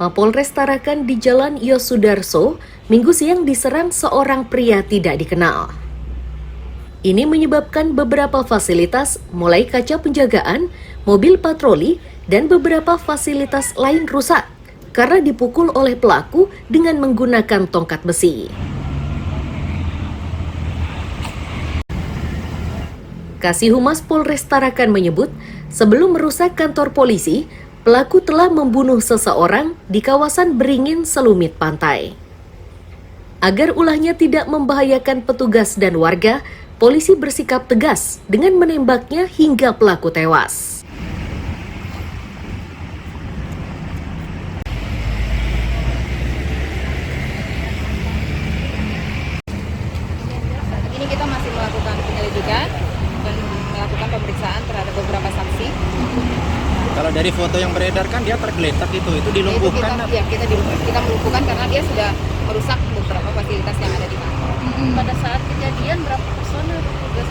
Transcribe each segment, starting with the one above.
Mapolres Tarakan di Jalan Yosudarso, Minggu siang diserang seorang pria tidak dikenal. Ini menyebabkan beberapa fasilitas, mulai kaca penjagaan, mobil patroli, dan beberapa fasilitas lain rusak karena dipukul oleh pelaku dengan menggunakan tongkat besi. Kasih Humas Polres Tarakan menyebut, sebelum merusak kantor polisi, pelaku telah membunuh seseorang di kawasan Beringin Selumit Pantai. Agar ulahnya tidak membahayakan petugas dan warga, polisi bersikap tegas dengan menembaknya hingga pelaku tewas. Ini kita masih melakukan penyelidikan dan melakukan pemeriksaan terhadap beberapa saksi. Kalau dari foto yang beredar kan dia tergeletak itu dilumpuhkan. Kita melumpuhkan karena dia sudah merusak beberapa fasilitas yang ada di kantor. Pada saat kejadian berapa personel petugas?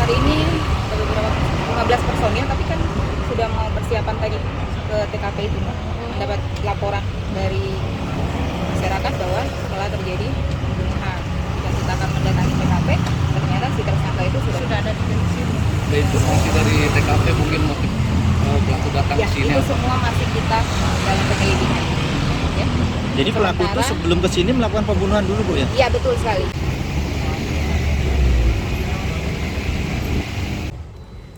Hari ini ada beberapa 15 personil, tapi kan sudah mau persiapan tadi ke TKP itu, Mbak. Mendapat laporan dari masyarakat bahwa setelah terjadi pembunuhan dan kita akan mendatangi TKP, ternyata si tersangka itu sudah Ada di sini. Informasi dari TKP mungkin motif pelaku datang ya, ke sini. itu semua masih kita dalam penyelidikan. Ya. Jadi pelaku itu sebelum ke sini melakukan pembunuhan dulu, Bu, ya? Iya, betul sekali.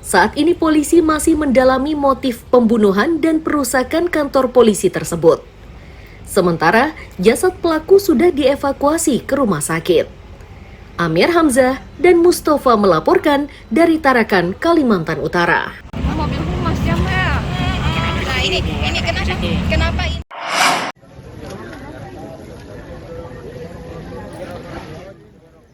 Saat ini polisi masih mendalami motif pembunuhan dan perusakan kantor polisi tersebut. Sementara, jasad pelaku sudah dievakuasi ke rumah sakit. Amir Hamzah dan Mustafa melaporkan dari Tarakan, Kalimantan Utara. Mobil humas ya, Mbak. Nah, ini kenapa ini?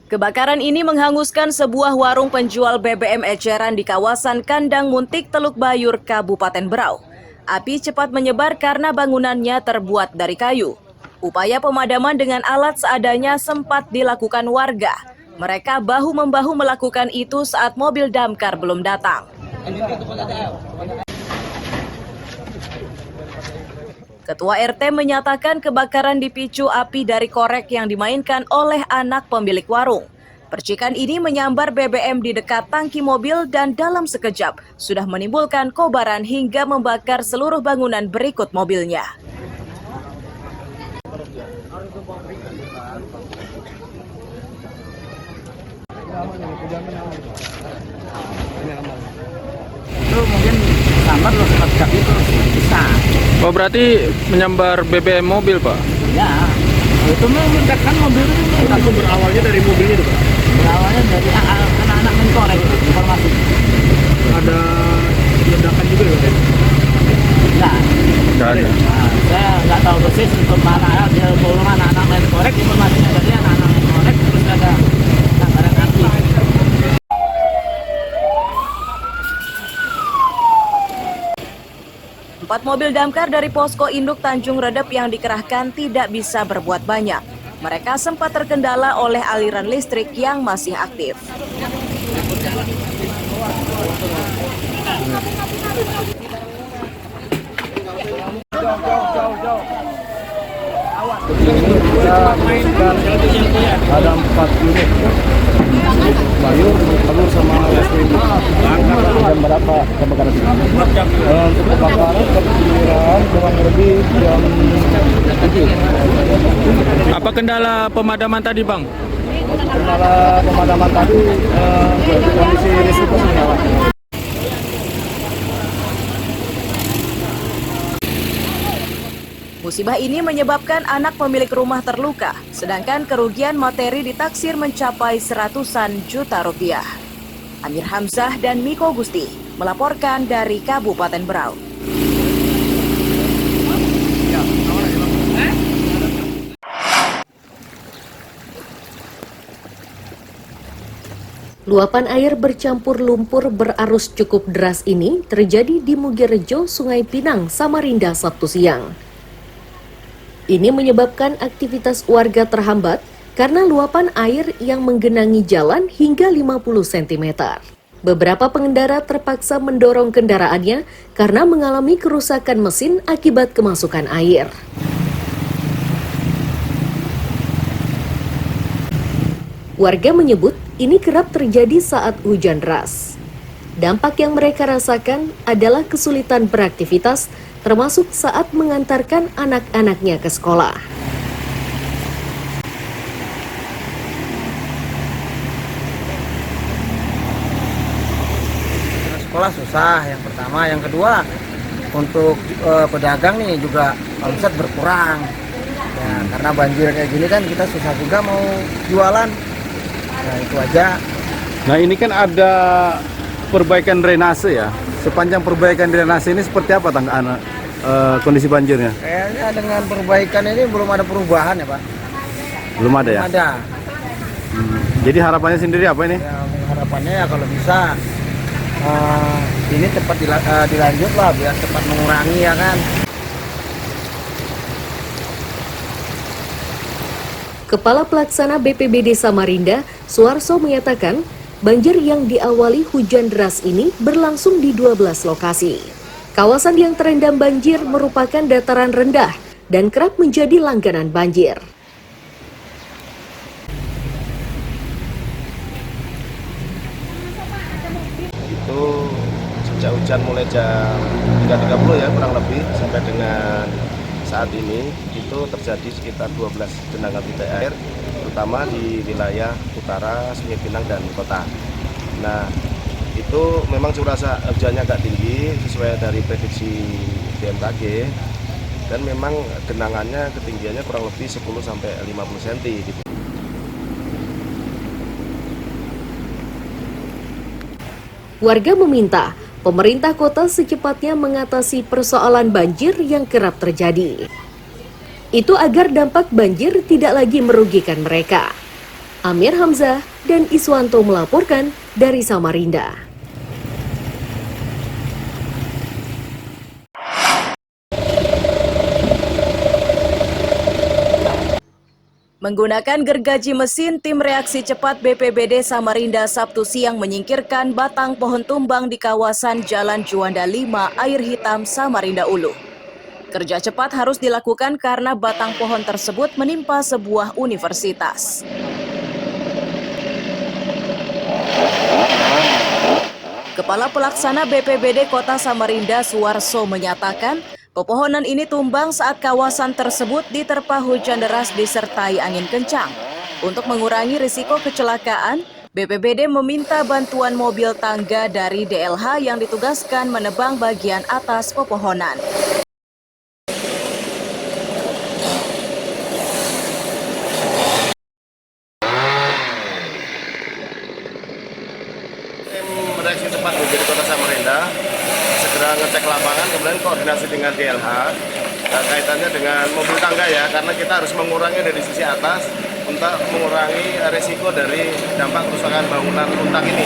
Kebakaran ini menghanguskan sebuah warung penjual BBM eceran di kawasan Kandang Muntik, Teluk Bayur, Kabupaten Berau. Api cepat menyebar karena bangunannya terbuat dari kayu. Upaya pemadaman dengan alat seadanya sempat dilakukan warga. Mereka bahu-membahu melakukan itu saat mobil damkar belum datang. Ketua RT menyatakan kebakaran dipicu api dari korek yang dimainkan oleh anak pemilik warung. Percikan ini menyambar BBM di dekat tangki mobil dan dalam sekejap sudah menimbulkan kobaran hingga membakar seluruh bangunan berikut mobilnya. Itu mungkin sambar loh sekat itu bisa. Oh, berarti menyambar BBM mobil, Pak? Ya, itu meledakkan mobil itu. Tapi berawalnya dari mobilnya itu, Pak? Berawalnya dari anak-anak menkorek itu, informasi. Ada ledakan juga ya? Enggak ada. Nah, saya nggak tahu persis untuk mana dia bawa anak-anak menkorek, informasinya dari anak-anak menkorek terus ada sambaran api. 4 mobil damkar dari posko induk Tanjung Redep yang dikerahkan tidak bisa berbuat banyak. Mereka sempat terkendala oleh aliran listrik yang masih aktif. Ada 4 unit Bayur, Telur sama SPB. Jam berapa kebakaran? Untuk kebakaran perkiraan kurang lebih jam 7. Apa kendala pemadaman tadi, Bang? Kendala pemadaman tadi kondisi risiko senyawa. Musibah ini menyebabkan anak pemilik rumah terluka, sedangkan kerugian materi ditaksir mencapai seratusan juta rupiah. Amir Hamzah dan Miko Gusti melaporkan dari Kabupaten Berau. Luapan air bercampur lumpur berarus cukup deras ini terjadi di Mugirejo, Sungai Pinang, Samarinda, Sabtu siang. Ini menyebabkan aktivitas warga terhambat karena luapan air yang menggenangi jalan hingga 50 cm. Beberapa pengendara terpaksa mendorong kendaraannya karena mengalami kerusakan mesin akibat kemasukan air. Warga menyebut ini kerap terjadi saat hujan deras. Dampak yang mereka rasakan adalah kesulitan beraktivitas, termasuk saat mengantarkan anak-anaknya ke sekolah. Sekolah susah yang pertama, yang kedua untuk pedagang nih juga omset berkurang ya, karena banjir kayak gini kan kita susah juga mau jualan. Nah itu aja. Nah ini kan ada perbaikan drainase ya. Sepanjang perbaikan drainase ini seperti apa kondisi banjirnya? Kayaknya dengan perbaikan ini belum ada perubahan ya Pak. Belum ada ya? Belum ada. Jadi harapannya sendiri apa ini? Ya, harapannya ya kalau bisa ini cepat dilanjut lah biar cepat mengurangi ya kan. Kepala Pelaksana BPBD Samarinda, Suarso menyatakan, banjir yang diawali hujan deras ini berlangsung di 12 lokasi. Kawasan yang terendam banjir merupakan dataran rendah dan kerap menjadi langganan banjir. Itu sejak hujan mulai jam 3.30 ya kurang lebih sampai dengan saat ini itu terjadi sekitar 12 genangan titik air, terutama di wilayah utara, Sungai Pinang dan kota. Nah, itu memang curah hujannya agak tinggi sesuai dari prediksi BMKG dan memang genangannya ketinggiannya kurang lebih 10-50 cm. Warga meminta pemerintah kota secepatnya mengatasi persoalan banjir yang kerap terjadi. Itu agar dampak banjir tidak lagi merugikan mereka. Amir Hamzah dan Iswanto melaporkan dari Samarinda. Menggunakan gergaji mesin, tim reaksi cepat BPBD Samarinda Sabtu siang menyingkirkan batang pohon tumbang di kawasan Jalan Juanda 5, Air Hitam, Samarinda Ulu. Kerja cepat harus dilakukan karena batang pohon tersebut menimpa sebuah universitas. Kepala Pelaksana BPBD Kota Samarinda Suarso menyatakan, pepohonan ini tumbang saat kawasan tersebut diterpa hujan deras disertai angin kencang. Untuk mengurangi risiko kecelakaan, BPBD meminta bantuan mobil tangga dari DLH yang ditugaskan menebang bagian atas pepohonan. Reaksi cepat BPBD Kota Samarinda segera ngecek lapangan, kemudian koordinasi dengan DLH kaitannya dengan mobil tangga ya, karena kita harus mengurangi dari sisi atas untuk mengurangi risiko dari dampak kerusakan bangunan runtak ini.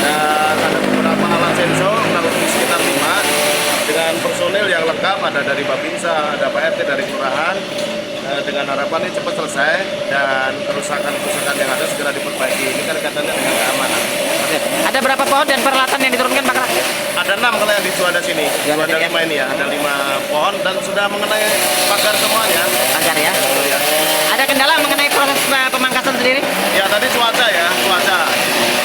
Dan ada beberapa alat sensor, kurang lebih sekitar 5 dengan personil yang lengkap, ada dari Babinsa, ada Pak RT dari Kelurahan, dengan harapan ini cepat selesai dan kerusakan-kerusakan yang ada segera diperbaiki. Ini kan kaitannya dengan keamanan. Ada berapa pohon dan peralatan yang diturunkan Pak Krak? Ada 6 kalau yang di Juanda sini. Juanda 5 ini ya, ada 5 pohon dan sudah mengenai pagar semuanya. Pagar ya? Ya. Ada kendala mengenai proses pemangkasan sendiri? Ya tadi cuaca ya, cuaca.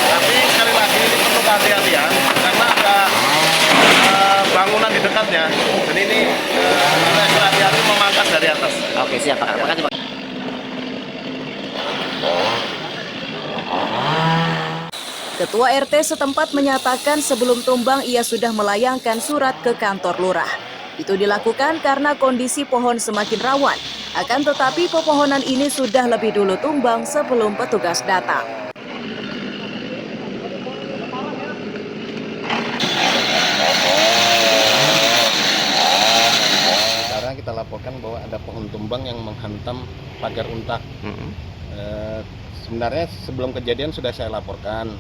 Tapi sekali lagi ini perlu kehati-hatian karena ada bangunan di dekatnya. Dan ini kita hati-hati memangkas dari atas. Oke, siap Pak Krak. Makasih Pak. Ketua RT setempat menyatakan sebelum tumbang ia sudah melayangkan surat ke kantor lurah. Itu dilakukan karena kondisi pohon semakin rawan. Akan tetapi pepohonan ini sudah lebih dulu tumbang sebelum petugas datang. Sekarang kita laporkan bahwa ada pohon tumbang yang menghantam pagar untak. Sebenarnya sebelum kejadian sudah saya laporkan,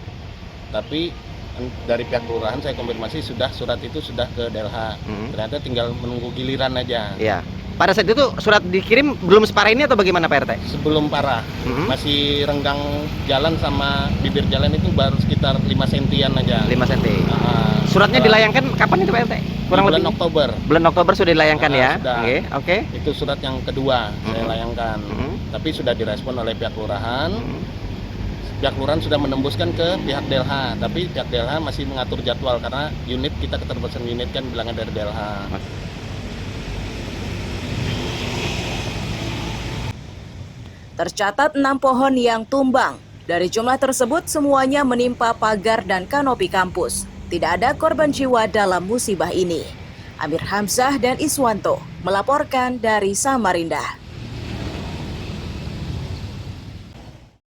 tapi dari pihak kelurahan saya konfirmasi surat itu sudah ke DLH. Ternyata tinggal menunggu giliran aja. Iya. Pada saat itu surat dikirim belum separah ini atau bagaimana Pak RT? Sebelum parah, masih renggang jalan sama bibir jalan itu baru sekitar 5 sentian aja. 5 cm. Ah, Suratnya setelah- dilayangkan kapan itu Pak RT? bulan lebih. Oktober. Bulan Oktober sudah dilayangkan ya. Sudah. Oke, oke. Itu surat yang kedua saya layangkan. Tapi sudah direspon oleh pihak kelurahan. Pihak kelurahan sudah menembuskan ke pihak DLH, tapi pihak DLH masih mengatur jadwal karena unit kita keterbatasan unit kan bilangan dari DLH. Tercatat 6 pohon yang tumbang. Dari jumlah tersebut, semuanya menimpa pagar dan kanopi kampus. Tidak ada korban jiwa dalam musibah ini. Amir Hamzah dan Iswanto melaporkan dari Samarinda.